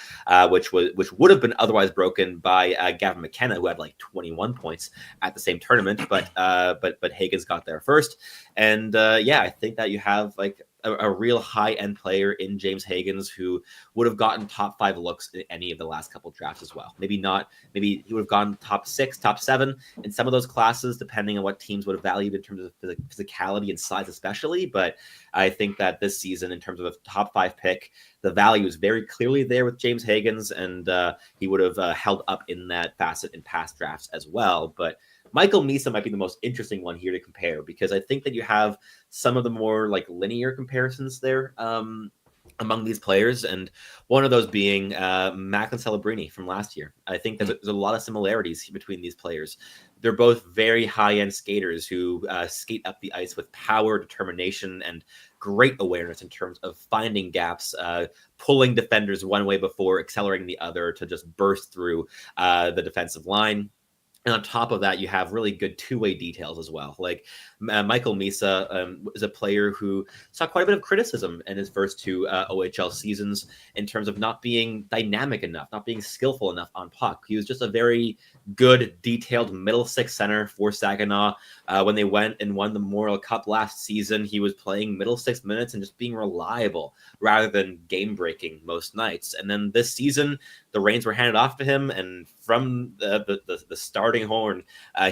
which would have been otherwise broken by Gavin McKenna, who had like 21 points at the same tournament, but Higgins got there first. And I think that you have like a real high-end player in James Higgins who would have gotten top 5 looks in any of the last couple drafts as well. Maybe he would have gone top 6, top 7 in some of those classes, depending on what teams would have valued in terms of physicality and size especially. But I think that this season, in terms of a top 5 pick, the value is very clearly there with James Higgins, and he would have held up in that facet in past drafts as well. But Michael Misa might be the most interesting one here to compare, because I think that you have some of the more like linear comparisons there among these players, and one of those being Macklin Celebrini from last year. I think that there's a lot of similarities between these players. They're both very high-end skaters who skate up the ice with power, determination, and great awareness in terms of finding gaps, pulling defenders one way before accelerating the other to just burst through the defensive line. And on top of that, you have really good two-way details as well. Like Michael Misa is a player who saw quite a bit of criticism in his first 2 OHL seasons in terms of not being dynamic enough, not being skillful enough on puck. He was just a very good, detailed middle six center for Saginaw. When they went and won the Memorial Cup last season, he was playing middle 6 minutes and just being reliable rather than game-breaking most nights. And then this season, the reins were handed off to him, and from the starting horn,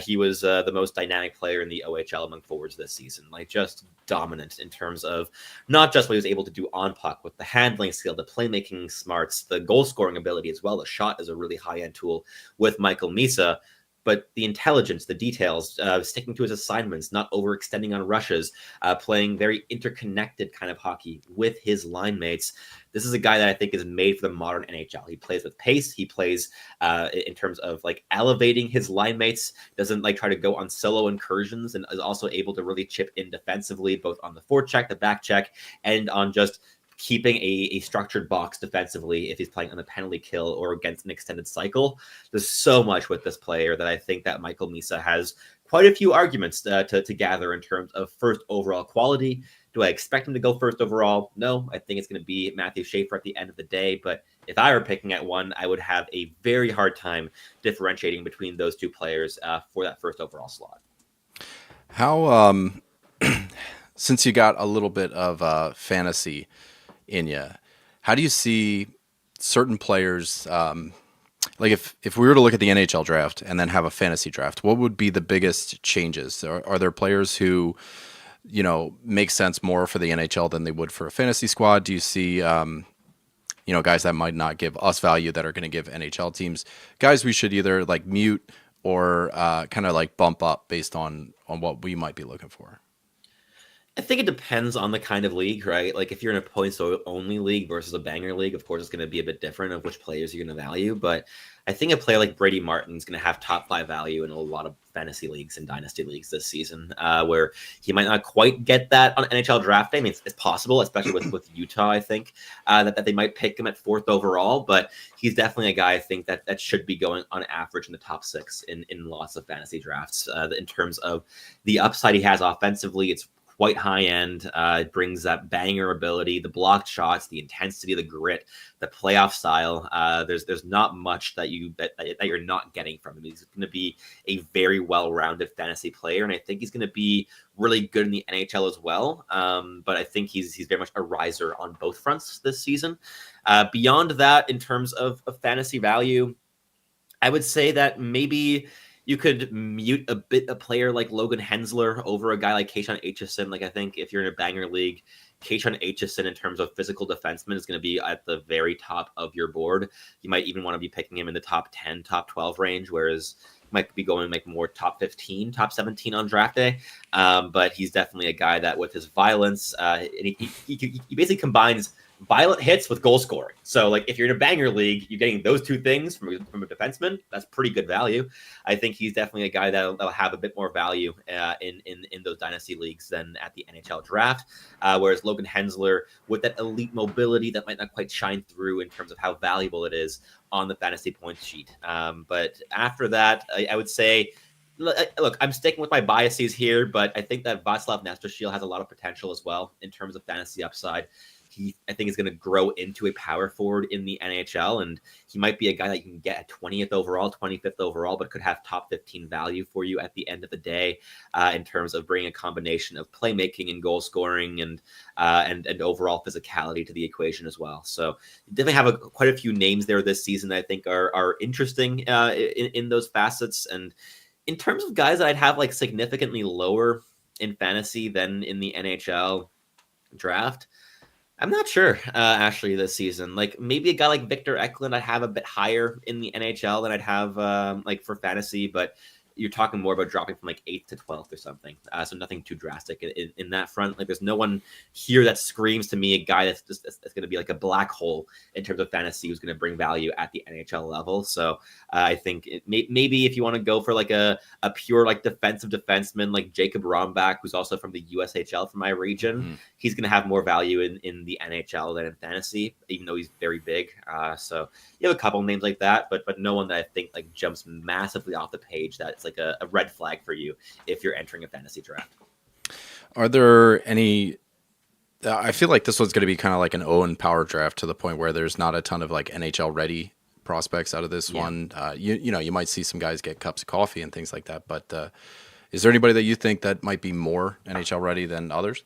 he was the most dynamic player in the OHL among forwards this season. Like just dominant in terms of not just what he was able to do on puck, with the handling skill, the playmaking smarts, the goal scoring ability as well. The shot is a really high-end tool with Michael Misa. But the intelligence, the details, sticking to his assignments, not overextending on rushes, playing very interconnected kind of hockey with his line mates. This is a guy that I think is made for the modern NHL. He plays with pace. He plays in terms of like elevating his line mates, doesn't like try to go on solo incursions, and is also able to really chip in defensively, both on the forecheck, the back check, and on just keeping a structured box defensively if he's playing on a penalty kill or against an extended cycle. There's so much with this player that I think that Michael Misa has quite a few arguments to gather in terms of first overall quality. Do I expect him to go first overall? No, I think it's going to be Matthew Schaefer at the end of the day. But if I were picking at one, I would have a very hard differentiating between those two players for that first overall slot. How, since you got a little bit of fantasy in you, how do you see certain players? Like if we were to look at the NHL draft and then have a fantasy draft, what would be the biggest changes? Are there players who, make sense more for the NHL than they would for a fantasy squad? Do you see, guys that might not give us value that are going to give NHL teams guys we should either like mute or kind of like bump up based on what we might be looking for? I think it depends on the kind of league, right? Like if you're in a points only league versus a banger league, of course, it's going to be a bit different of which players you're going to value. But I think a player like Brady Martin is going to have top 5 value in a lot of fantasy leagues and dynasty leagues this season, where he might not quite get that on NHL draft day. I mean, it's possible, especially with Utah, I think, that they might pick him at 4th overall. But he's definitely a guy I think that should be going on average in the top 6 in lots of fantasy drafts. In terms of the upside he has offensively, it's quite high end. It brings that banger ability, the blocked shots, the intensity, the grit, the playoff style. There's not much that you're not getting from him. He's going to be a very well-rounded fantasy player, and I think he's going to be really good in the NHL as well. But I think he's very much a riser on both fronts this season. Beyond that, in terms of fantasy value, I would say that maybe you could mute a player like Logan Hensler over a guy like Keishon Aitchison. Like I think if you're in a banger league, Keishon Aitchison in terms of physical defenseman is going to be at the very top of your board. You might even want to be picking him in the top 10, top 12 range, whereas you might be going like more top 15, top 17 on draft day. But he's definitely a guy that with his violence, he basically combines violent hits with goal scoring. So like if you're in a banger league, you're getting those two things from a defenseman. That's pretty good value. I think he's definitely a guy that'll have a bit more value in those dynasty leagues than at the NHL draft. Whereas Logan Hensler with that elite mobility that might not quite shine through in terms of how valuable it is on the fantasy points sheet. But after that, I would say, look, I'm sticking with my biases here, but I think that Václav Nestoshil has a lot of potential as well in terms of fantasy upside. I think is going to grow into a power forward in the NHL, and he might be a guy that you can get at 20th overall, 25th overall, but could have top 15 value for you at the end of the day in terms of bringing a combination of playmaking and goal scoring and overall physicality to the equation as well. So definitely have quite a few names there this season that I think are interesting in those facets. And in terms of guys that I'd have like significantly lower in fantasy than in the NHL draft, I'm not sure, actually, this season. Like, maybe a guy like Victor Eklund I'd have a bit higher in the NHL than I'd have, like, for fantasy, but you're talking more about dropping from, like, 8th to 12th or something. So nothing too drastic in that front. Like, there's no one here that screams to me a guy that's going to be, like, a black hole in terms of fantasy who's going to bring value at the NHL level. So I think maybe if you want to go for, like, a pure, like, defensive defenseman like Jacob Rombach, who's also from the USHL from my region, he's going to have more value in the NHL than in fantasy, even though he's very big. So you have a couple names like that, but no one that I think like jumps massively off the page that's like a red flag for you if you're entering a fantasy draft. Are there any? I feel like this one's going to be kind of like an Owen power draft to the point where there's not a ton of like NHL ready prospects out of this one. You might see some guys get cups of coffee and things like that, but is there anybody that you think that might be more NHL ready than others?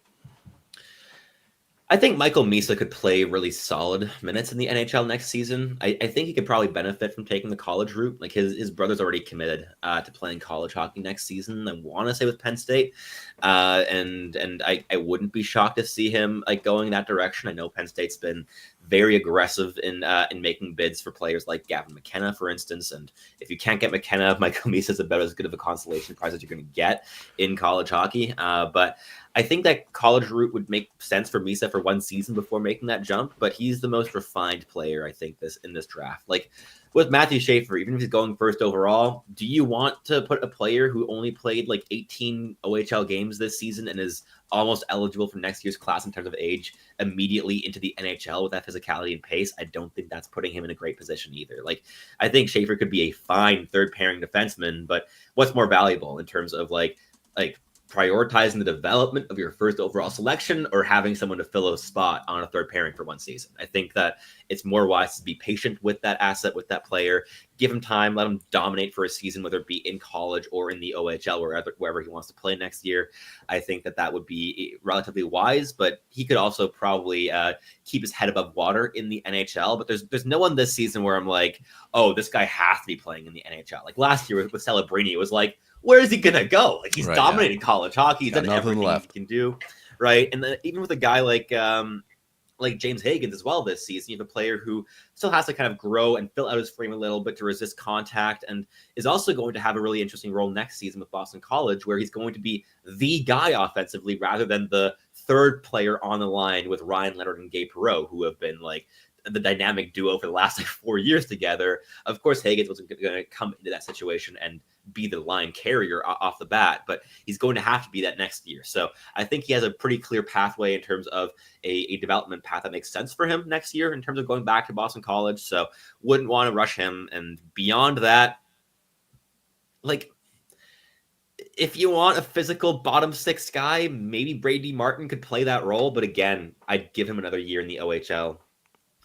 I think Michael Misa could play really solid minutes in the NHL next season. I think he could probably benefit from taking the college route. Like his brother's already committed to playing college hockey next season. I want to say with Penn State, and I wouldn't be shocked to see him like going that direction. I know Penn State's been very aggressive in making bids for players like Gavin McKenna, for instance. And if you can't get McKenna, Michael Misa is about as good of a consolation prize as you're going to get in college hockey. But I think that college route would make sense for Misa for one season before making that jump, but he's the most refined player, I think, in this draft. Like, with Matthew Schaefer, even if he's going first overall, do you want to put a player who only played like 18 OHL games this season and is almost eligible for next year's class in terms of age immediately into the NHL with that physicality and pace? I don't think that's putting him in a great position either. Like, I think Schaefer could be a fine third pairing defenseman, but what's more valuable in terms of like prioritizing the development of your first overall selection or having someone to fill a spot on a third pairing for one season? I think that it's more wise to be patient with that asset, with that player, give him time, let him dominate for a season, whether it be in college or in the OHL, wherever he wants to play next year. I think that would be relatively wise, but he could also probably keep his head above water in the NHL. But there's no one this season where I'm like, oh, this guy has to be playing in the NHL. Like last year with Celebrini, it was like, where is he gonna go? Like he's dominating college hockey. He's done everything he can do, right? And then even with a guy like James Higgins as well this season, you have a player who still has to kind of grow and fill out his frame a little bit to resist contact, and is also going to have a really interesting role next season with Boston College, where he's going to be the guy offensively rather than the third player on the line with Ryan Leonard and Gabe Perreault, who have been like the dynamic duo for the last 4 years together. Of course, Higgins wasn't going to come into that situation and be the line carrier off the bat, but he's going to have to be that next year. So I think he has a pretty clear pathway in terms of a development path that makes sense for him next year in terms of going back to Boston College. So wouldn't want to rush him. And beyond that, like, if you want a physical bottom six guy, maybe Brady Martin could play that role. But again, I'd give him another year in the OHL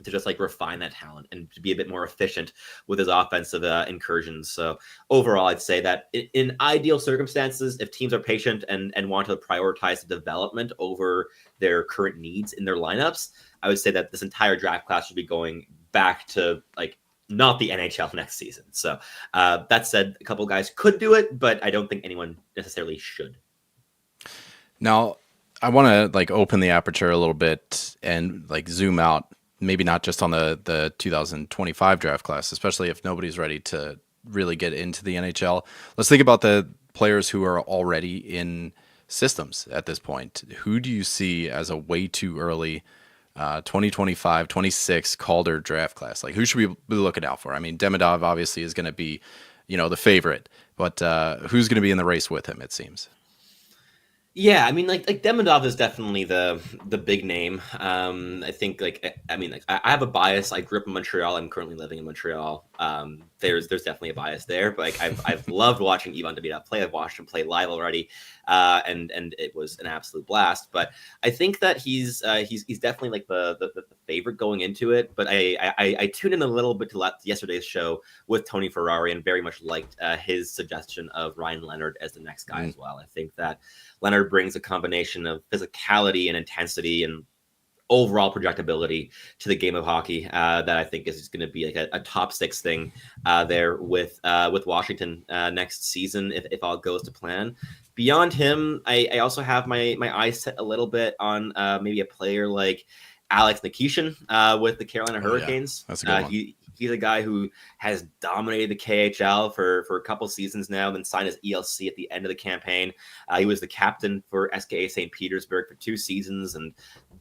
to just like refine that talent and to be a bit more efficient with his offensive incursions. So overall, I'd say that in ideal circumstances, if teams are patient and want to prioritize the development over their current needs in their lineups, I would say that this entire draft class should be going back to like not the NHL next season. So that said, a couple guys could do it, but I don't think anyone necessarily should. Now, I want to like open the aperture a little bit and like zoom out. Maybe not just on the 2025 draft class, especially if nobody's ready to really get into the NHL. Let's think about the players who are already in systems at this point. Who do you see as a way too early 2025, 26 Calder draft class? Like, who should we be looking out for? I mean, Demidov obviously is going to be, the favorite, but who's going to be in the race with him, it seems? Yeah, I mean, like Demidov is definitely the big name. I think, I have a bias. I grew up in Montreal. I'm currently living in Montreal. There's definitely a bias there, but like I've loved watching Ivan Demidov play. I've watched him play live already, and it was an absolute blast. But I think that he's definitely like the favorite going into it. But I tuned in a little bit to yesterday's show with Tony Ferrari and very much liked his suggestion of Ryan Leonard as the next guy as well. I think that Leonard brings a combination of physicality and intensity and overall projectability to the game of hockey that I think is going to be like a top six thing there with Washington next season if all goes to plan. Beyond him, I also have my eyes set a little bit on maybe a player like Alex Nikishin with the Carolina Hurricanes. Yeah. That's a good one. He's a guy who has dominated the KHL for a couple seasons now, then signed his ELC at the end of the campaign. He was the captain for SKA St. Petersburg for 2 seasons and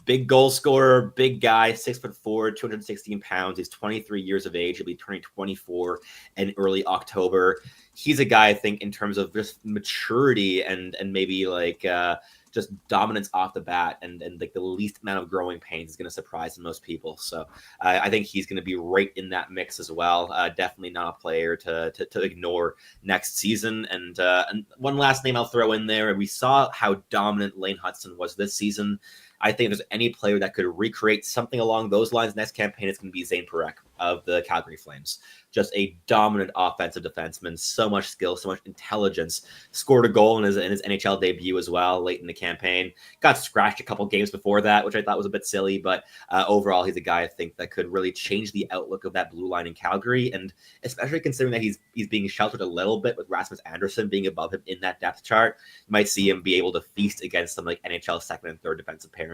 big goal scorer, big guy, 6'4", 216 pounds. He's 23 years of age. He'll be turning 24 in early October. He's a guy, I think, in terms of just maturity and maybe like just dominance off the bat and like the least amount of growing pains is going to surprise most people. So I think he's going to be right in that mix as well. Definitely not a player to ignore next season. And one last name I'll throw in there. We saw how dominant Lane Hudson was this season. I think if there's any player that could recreate something along those lines next campaign, it's going to be Zane Parekh of the Calgary Flames. Just a dominant offensive defenseman, so much skill, so much intelligence. Scored a goal in his NHL debut as well late in the campaign. Got scratched a couple games before that, which I thought was a bit silly, but overall, he's a guy I think that could really change the outlook of that blue line in Calgary, and especially considering that he's being sheltered a little bit with Rasmus Andersson being above him in that depth chart. You might see him be able to feast against some like NHL second and third defensive pairings.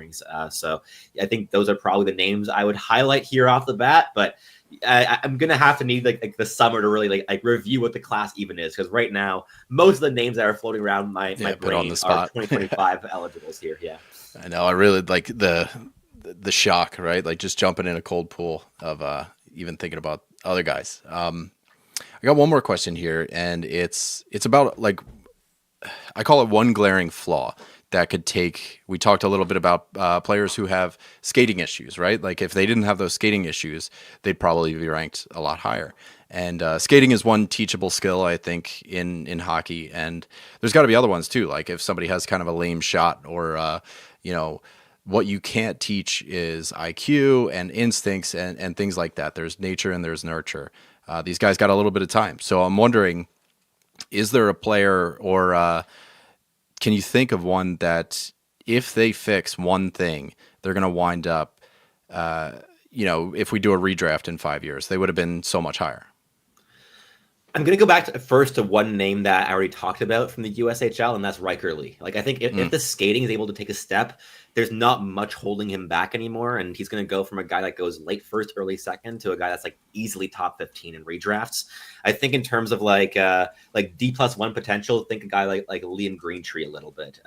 So I think those are probably the names I would highlight here off the bat, but I'm gonna have to need like the summer to really like review what the class even is, because right now most of the names that are floating around my brain are 2025 eligibles here. Yeah, I know. I really like the shock, right? Like just jumping in a cold pool of even thinking about other guys. I got one more question here, and it's about like I call it one glaring flaw that could take. We talked a little bit about players who have skating issues, right? Like if they didn't have those skating issues, they'd probably be ranked a lot higher. And skating is one teachable skill, I think, in hockey. And there's got to be other ones too. Like if somebody has kind of a lame shot, or what you can't teach is IQ and instincts and things like that. There's nature and there's nurture. These guys got a little bit of time, so I'm wondering, is there a player, or can you think of one that if they fix one thing, they're going to wind up, if we do a redraft in 5 years, they would have been so much higher? I'm going to go back first to one name that I already talked about from the USHL, and that's Riker Lee. Like, I think if the skating is able to take a step, there's not much holding him back anymore, and he's going to go from a guy that goes late first, early second to a guy that's like easily top 15 in redrafts. I think in terms of like D+1 potential, think a guy like Liam Greentree a little bit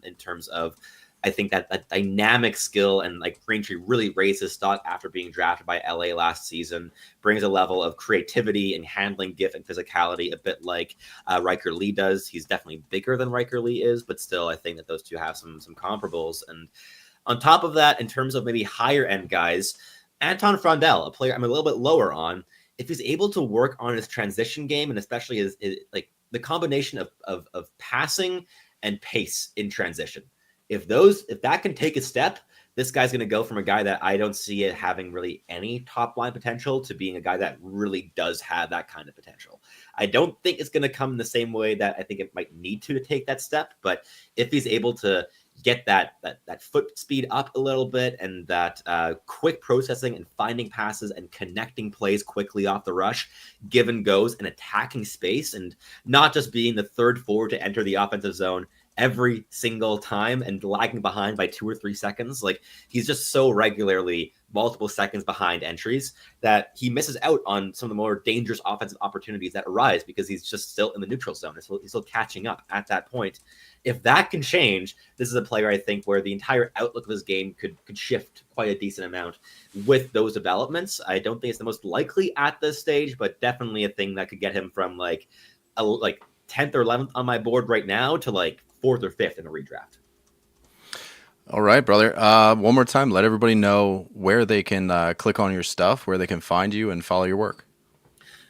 in terms of. I think that dynamic skill, and like Greentree really raised his stock after being drafted by LA last season, brings a level of creativity and handling, gift, and physicality a bit like Riker Lee does. He's definitely bigger than Riker Lee is, but still I think that those two have some comparables. And on top of that, in terms of maybe higher end guys, Anton Frondel, a player I'm a little bit lower on, if he's able to work on his transition game, and especially his like the combination of passing and pace in transition. If that can take a step, this guy's going to go from a guy that I don't see it having really any top line potential to being a guy that really does have that kind of potential. I don't think it's going to come in the same way that I think it might need to take that step, but if he's able to get that foot speed up a little bit, and that quick processing and finding passes and connecting plays quickly off the rush, give and goes and attacking space, and not just being the third forward to enter the offensive zone every single time and lagging behind by 2 or 3 seconds. Like, he's just so regularly multiple seconds behind entries that he misses out on some of the more dangerous offensive opportunities that arise because he's just still in the neutral zone. He's still catching up at that point. If that can change, this is a player I think where the entire outlook of his game could shift quite a decent amount with those developments. I don't think it's the most likely at this stage, but definitely a thing that could get him from like 10th or 11th on my board right now to like 4th or 5th in a redraft. All right, brother. One more time, let everybody know where they can click on your stuff, where they can find you and follow your work.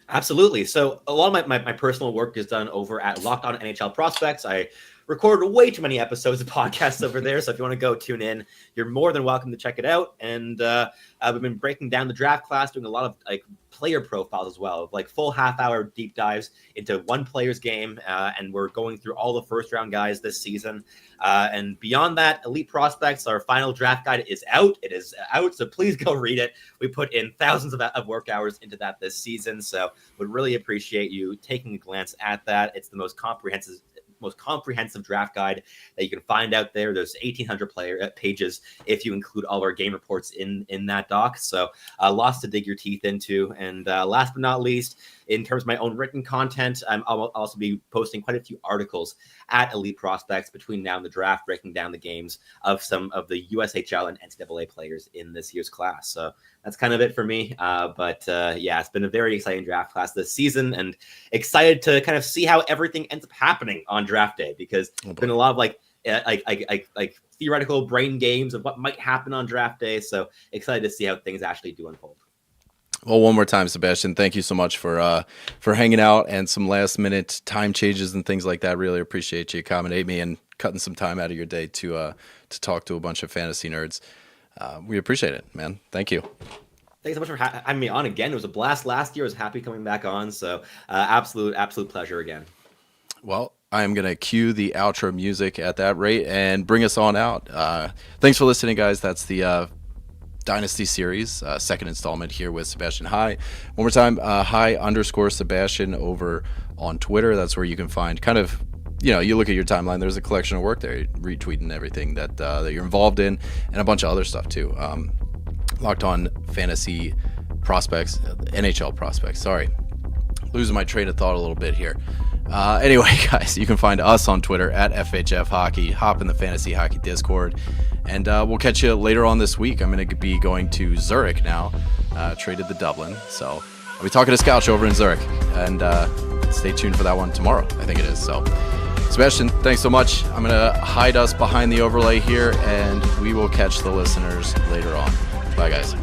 Absolutely. So a lot of my personal work is done over at Locked On NHL Prospects. I record way too many episodes of podcasts over there. So if you want to go tune in, you're more than welcome to check it out. And we've been breaking down the draft class, doing a lot of like player profiles as well, like full half-hour deep dives into one player's game. And we're going through all the first-round guys this season. And beyond that, Elite Prospects, our final draft guide is out. It is out, so please go read it. We put in thousands of work hours into that this season, so would really appreciate you taking a glance at that. It's the most comprehensive draft guide that you can find out there. There's 1,800 pages if you include all our game reports in that doc. So lots to dig your teeth into. And last but not least, in terms of my own written content, I'll also be posting quite a few articles at Elite Prospects between now and the draft, breaking down the games of some of the USHL and NCAA players in this year's class. So that's kind of it for me. But it's been a very exciting draft class this season, and excited to kind of see how everything ends up happening on draft day, because there's been a lot of like theoretical brain games of what might happen on draft day. So excited to see how things actually do unfold. Well, one more time, Sebastian, thank you so much for hanging out and some last minute time changes and things like that. Really appreciate you accommodating me and cutting some time out of your day to talk to a bunch of fantasy nerds. We appreciate it, man. Thank you. Thanks so much for having me on again. It was a blast last year. I was happy coming back on. So absolute pleasure again. Well, I'm going to cue the outro music at that rate and bring us on out. Thanks for listening, guys. That's the Dynasty Series, second installment here with Sebastian High. One more time, High_Sebastian over on Twitter. That's where you can find kind of, you look at your timeline, there's a collection of work there, retweeting everything that you're involved in, and a bunch of other stuff too. Locked On Fantasy Prospects, NHL Prospects, sorry. Losing my train of thought a little bit here. Anyway, guys, you can find us on Twitter at FHF Hockey. Hop in the Fantasy Hockey Discord, and we'll catch you later on this week. I'm going to be going to Zurich now, traded to Dublin, so I'll be talking to Scouch over in Zurich, and stay tuned for that one tomorrow, I think it is. So, Sebastian, thanks so much. I'm going to hide us behind the overlay here, and we will catch the listeners later on. Bye, guys.